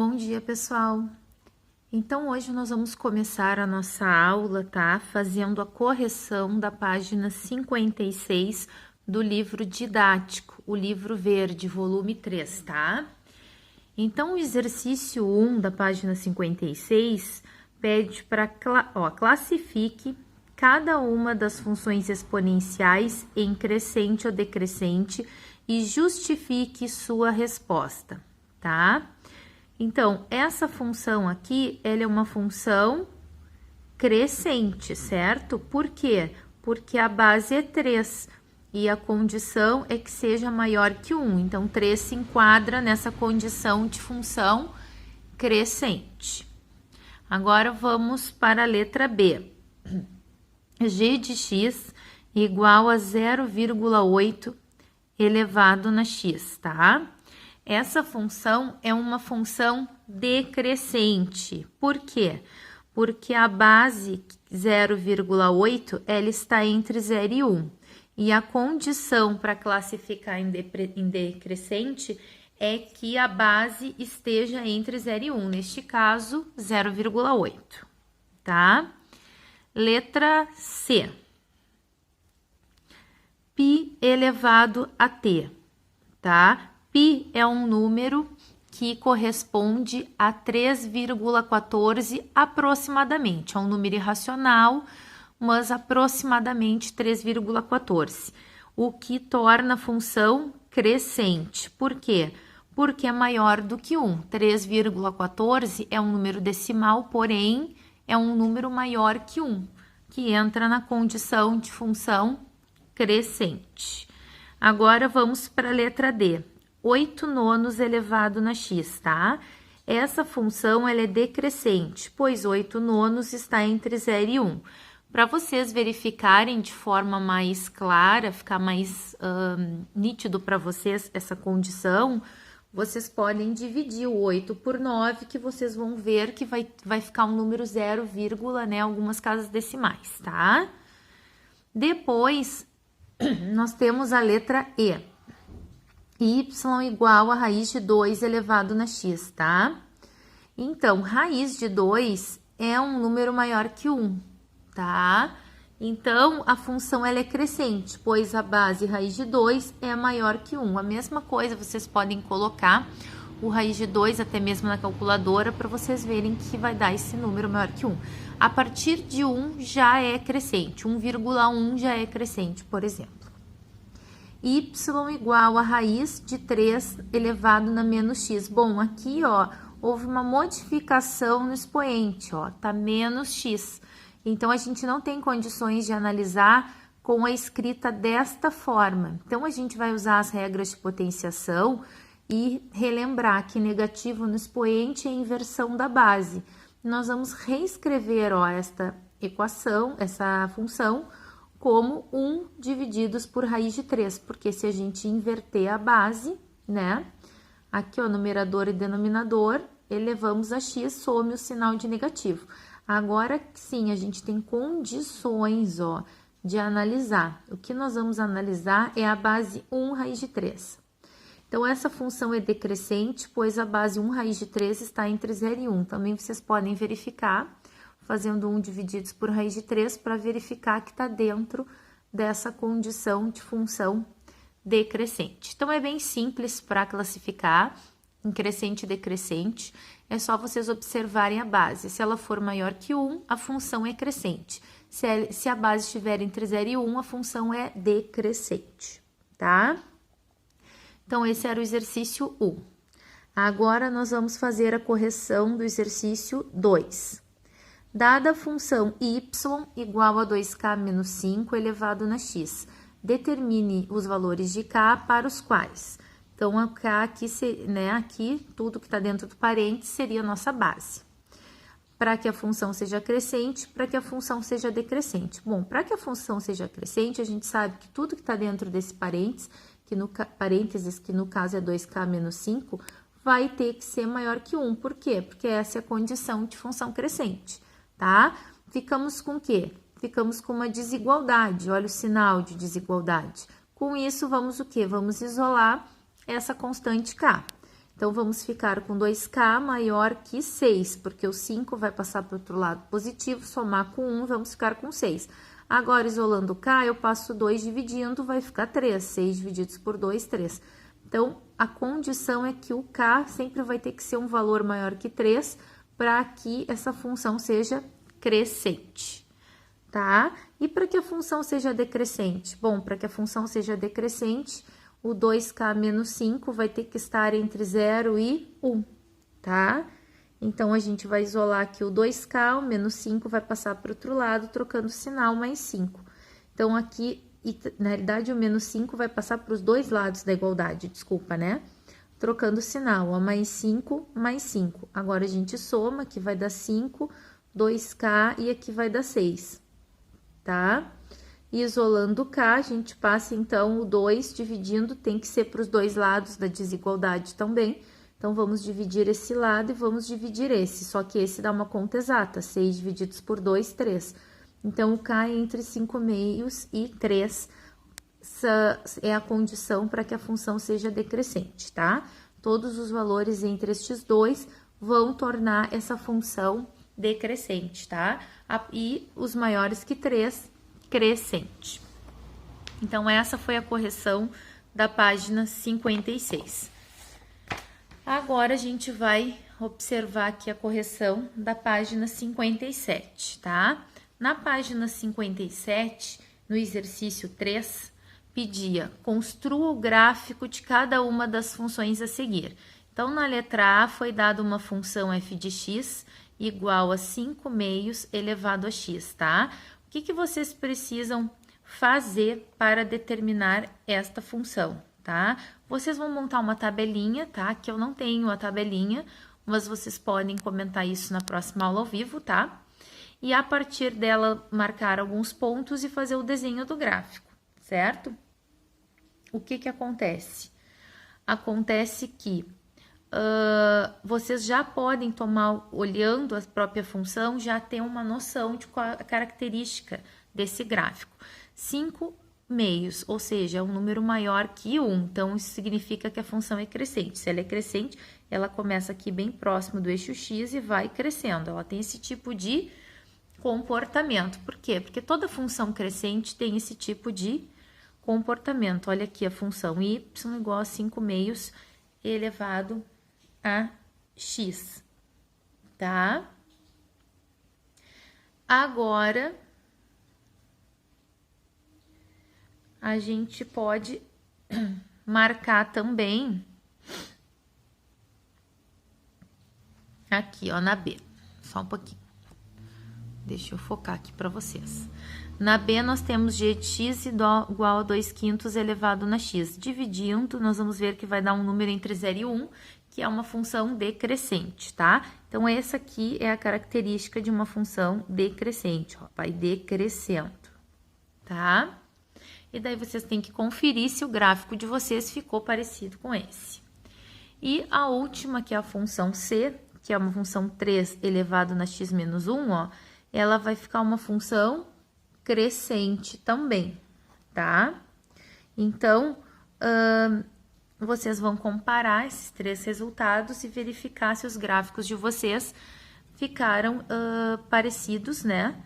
Bom dia, pessoal! Então, hoje nós vamos começar a nossa aula, tá? Fazendo a correção da página 56 do livro didático, o livro verde, volume 3, tá? Então, o exercício 1 da página 56 pede para classifique cada uma das funções exponenciais em crescente ou decrescente e justifique sua resposta, tá? Então, essa função aqui, ela é uma função crescente, certo? Por quê? Porque a base é 3 e a condição é que seja maior que 1. Então, 3 se enquadra nessa condição de função crescente. Agora, vamos para a letra B. G de x igual a 0,8 elevado na x, tá? Essa função é uma função decrescente. Por quê? Porque a base 0,8 ela está entre 0 e 1. E a condição para classificar em decrescente é que a base esteja entre 0 e 1. Neste caso, 0,8. Tá? Letra C. Π elevado a t. Tá? Π é um número que corresponde a 3,14 aproximadamente. É um número irracional, mas aproximadamente 3,14. O que torna a função crescente. Por quê? Porque é maior do que 1. 3,14 é um número decimal, porém é um número maior que 1, que entra na condição de função crescente. Agora vamos para a letra D. 8 nonos elevado na x, tá? Essa função ela é decrescente, pois 8 nonos está entre 0 e 1. Para vocês verificarem de forma mais clara, ficar mais nítido para vocês essa condição, vocês podem dividir o 8 por 9, que vocês vão ver que vai ficar um número 0, né? Algumas casas decimais, tá? Depois, nós temos a letra E. Y igual a raiz de 2 elevado na x, tá? Então, raiz de 2 é um número maior que 1, tá? Então, a função ela é crescente, pois a base raiz de 2 é maior que 1. A mesma coisa, vocês podem colocar o raiz de 2 até mesmo na calculadora para vocês verem que vai dar esse número maior que 1. A partir de 1 já é crescente, 1,1 já é crescente, por exemplo. Y igual a raiz de 3 elevado na menos x. Bom, aqui, ó, houve uma modificação no expoente, ó, tá menos x. Então, a gente não tem condições de analisar com a escrita desta forma. Então, a gente vai usar as regras de potenciação e relembrar que negativo no expoente é a inversão da base. Nós vamos reescrever, ó, esta equação, essa função, como 1 divididos por raiz de 3, porque se a gente inverter a base, né? Aqui, ó, numerador e denominador, elevamos a x, some o sinal de negativo. Agora, sim, a gente tem condições, ó, de analisar. O que nós vamos analisar é a base 1 raiz de 3. Então, essa função é decrescente, pois a base 1 raiz de 3 está entre 0 e 1. Também vocês podem verificar fazendo 1 divididos por raiz de 3 para verificar que está dentro dessa condição de função decrescente. Então, é bem simples para classificar em crescente e decrescente. É só vocês observarem a base. Se ela for maior que 1, a função é crescente. Se a base estiver entre 0 e 1, a função é decrescente, tá? Então, esse era o exercício 1. Agora, nós vamos fazer a correção do exercício 2. Dada a função y igual a 2k menos 5 elevado na x, determine os valores de k para os quais. Então, a k aqui, né, aqui tudo que está dentro do parênteses seria a nossa base. Para que a função seja crescente, para que a função seja decrescente. Bom, para que a função seja crescente, a gente sabe que tudo que está dentro desse parênteses, que no caso é 2k menos 5, vai ter que ser maior que 1. Por quê? Porque essa é a condição de função crescente. Tá? Ficamos com o quê? Ficamos com uma desigualdade, olha o sinal de desigualdade. Com isso, vamos o quê? Vamos isolar essa constante k. Então, vamos ficar com 2K maior que 6, porque o 5 vai passar para o outro lado positivo, somar com 1, vamos ficar com 6. Agora, isolando o K, eu passo 2 dividindo, vai ficar 3. 6 divididos por 2, 3. Então, a condição é que o K sempre vai ter que ser um valor maior que 3 para que essa função seja crescente, tá? E para que a função seja decrescente? Bom, para que a função seja decrescente, o 2K menos 5 vai ter que estar entre 0 e 1, tá? Então, a gente vai isolar aqui o 2K, o menos 5 vai passar para o outro lado, trocando o sinal, mais 5. Então, aqui, na realidade, o menos 5 vai passar para os dois lados da igualdade, desculpa, né? Trocando o sinal, ó, mais 5, mais 5. Agora, a gente soma, aqui vai dar 5, 2K e aqui vai dar 6, tá? E isolando o K, a gente passa, então, o 2 dividindo, tem que ser para os dois lados da desigualdade também. Então, vamos dividir esse lado e vamos dividir esse, só que esse dá uma conta exata, 6 divididos por 2, 3. Então, o K é entre 5 meios e 3, essa é a condição para que a função seja decrescente, tá? Todos os valores entre estes dois vão tornar essa função decrescente, tá? E os maiores que 3, crescente. Então, essa foi a correção da página 56. Agora, a gente vai observar aqui a correção da página 57, tá? Na página 57, no exercício 3, pedia, construa o gráfico de cada uma das funções a seguir. Então, na letra A, foi dada uma função f de x igual a 5 meios elevado a x, tá? O que vocês precisam fazer para determinar esta função, tá? Vocês vão montar uma tabelinha, tá? Que eu não tenho a tabelinha, mas vocês podem comentar isso na próxima aula ao vivo, tá? E a partir dela, marcar alguns pontos e fazer o desenho do gráfico, certo? O que acontece? Acontece que vocês já podem tomar, olhando a própria função, já ter uma noção de qual a característica desse gráfico. 5 meios, ou seja, é um número maior que 1, então isso significa que a função é crescente. Se ela é crescente, ela começa aqui bem próximo do eixo x e vai crescendo. Ela tem esse tipo de comportamento. Por quê? Porque toda função crescente tem esse tipo de comportamento. Olha aqui a função y igual a 5 meios elevado a x, tá? Agora, a gente pode marcar também aqui, ó, na B. Só um pouquinho. Deixa eu focar aqui para vocês. Na B, nós temos g de x igual a 2/5 elevado na x. Dividindo, nós vamos ver que vai dar um número entre 0 e 1, que é uma função decrescente, tá? Então, essa aqui é a característica de uma função decrescente, ó, vai decrescendo, tá? E daí, vocês têm que conferir se o gráfico de vocês ficou parecido com esse. E a última, que é a função c, que é uma função 3 elevado na x menos 1, ó, ela vai ficar uma função crescente também, tá? Então, vocês vão comparar esses três resultados e verificar se os gráficos de vocês ficaram parecidos, né?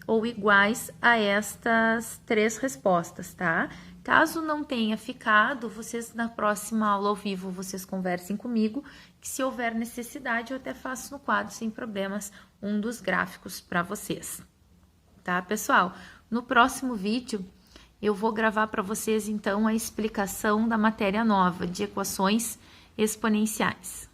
Ou iguais a estas três respostas, tá? Caso não tenha ficado, vocês na próxima aula ao vivo, vocês conversem comigo, que se houver necessidade, eu até faço no quadro, sem problemas, um dos gráficos para vocês. Tá, pessoal? No próximo vídeo, eu vou gravar para vocês, então, a explicação da matéria nova de equações exponenciais.